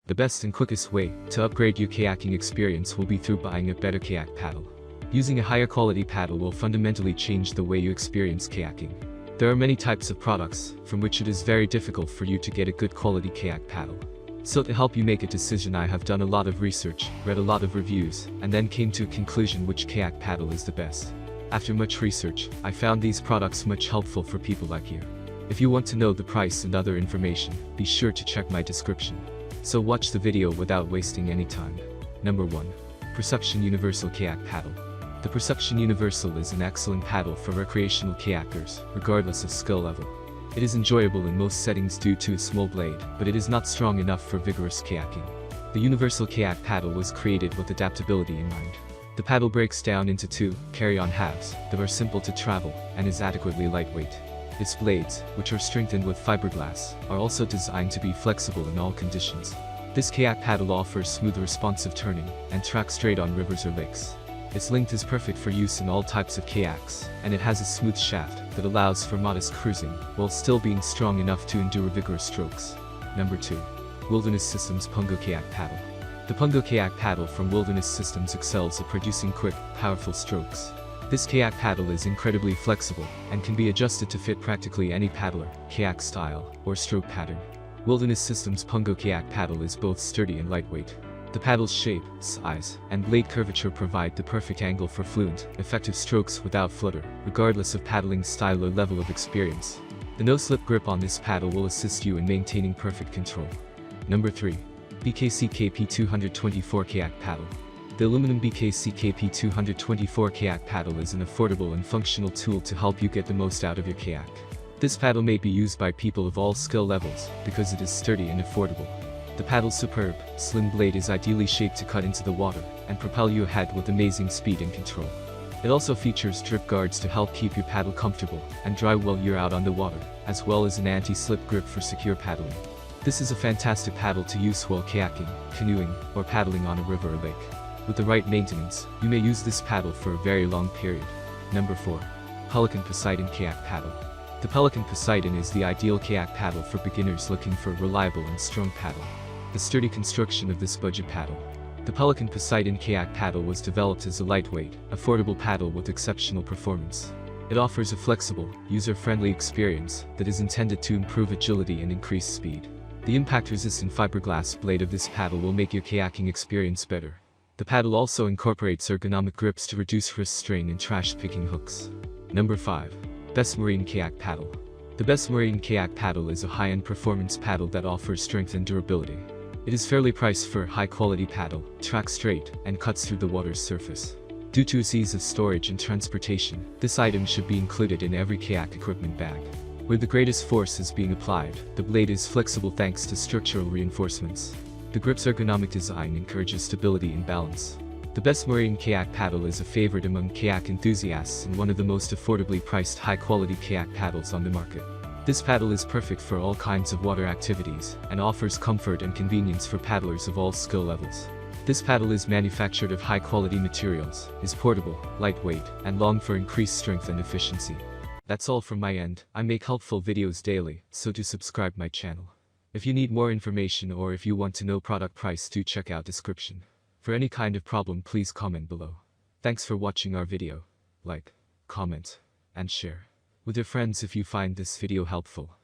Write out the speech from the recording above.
The best and quickest way to upgrade your kayaking experience will be through buying a better kayak paddle. Using a higher quality paddle will fundamentally change the way you experience kayaking. There are many types of products from which it is very difficult for you to get a good quality kayak paddle. So to help you make a decision, I have done a lot of research, read a lot of reviews, and then came to a conclusion which kayak paddle is the best. After much research, I found these products much helpful for people like you. If you want to know the price and other information, be sure to check my description. So watch the video without wasting any time. Number 1. Perception Universal Kayak Paddle. The Perception Universal is an excellent paddle for recreational kayakers, regardless of skill level. It is enjoyable in most settings due to a small blade, but it is not strong enough for vigorous kayaking. The Universal Kayak Paddle was created with adaptability in mind. The paddle breaks down into two carry-on halves that are simple to travel and is adequately lightweight. Its blades, which are strengthened with fiberglass, are also designed to be flexible in all conditions. This kayak paddle offers smooth responsive turning and tracks straight on rivers or lakes. Its length is perfect for use in all types of kayaks, and it has a smooth shaft that allows for modest cruising while still being strong enough to endure vigorous strokes. Number 2. Wilderness Systems Pungo Kayak Paddle. The Pungo Kayak Paddle from Wilderness Systems excels at producing quick, powerful strokes. This kayak paddle is incredibly flexible and can be adjusted to fit practically any paddler, kayak style, or stroke pattern. Wilderness Systems Pungo Kayak Paddle is both sturdy and lightweight. The paddle's shape, size, and blade curvature provide the perfect angle for fluent, effective strokes without flutter, regardless of paddling style or level of experience. The no-slip grip on this paddle will assist you in maintaining perfect control. Number 3. BKCP P224 Kayak Paddle. The aluminum BKCP 224 kayak paddle is an affordable and functional tool to help you get the most out of your kayak. This paddle may be used by people of all skill levels because it is sturdy and affordable. The paddle's superb, slim blade is ideally shaped to cut into the water and propel you ahead with amazing speed and control. It also features drip guards to help keep your paddle comfortable and dry while you're out on the water, as well as an anti-slip grip for secure paddling. This is a fantastic paddle to use while kayaking, canoeing, or paddling on a river or lake. With the right maintenance, you may use this paddle for a very long period. Number 4. Pelican Poseidon Kayak Paddle. The Pelican Poseidon is the ideal kayak paddle for beginners looking for a reliable and strong paddle. The sturdy construction of this budget paddle. The Pelican Poseidon Kayak Paddle was developed as a lightweight, affordable paddle with exceptional performance. It offers a flexible, user-friendly experience that is intended to improve agility and increase speed. The impact-resistant fiberglass blade of this paddle will make your kayaking experience better. The paddle also incorporates ergonomic grips to reduce wrist strain and trash-picking hooks. Number 5. Best Marine Kayak Paddle. The Best Marine Kayak Paddle is a high-end performance paddle that offers strength and durability. It is fairly priced for a high-quality paddle, tracks straight, and cuts through the water's surface. Due to its ease of storage and transportation, this item should be included in every kayak equipment bag. Where the greatest force is being applied, the blade is flexible thanks to structural reinforcements. The grip's ergonomic design encourages stability and balance. The Best Marine Kayak Paddle is a favorite among kayak enthusiasts and one of the most affordably priced high-quality kayak paddles on the market. This paddle is perfect for all kinds of water activities and offers comfort and convenience for paddlers of all skill levels. This paddle is manufactured of high-quality materials, is portable, lightweight, and long for increased strength and efficiency. That's all from my end. I make helpful videos daily, so do subscribe my channel. If you need more information or if you want to know product price, do check out description. For any kind of problem, please comment below. Thanks for watching our video. Like, comment, and share with your friends if you find this video helpful.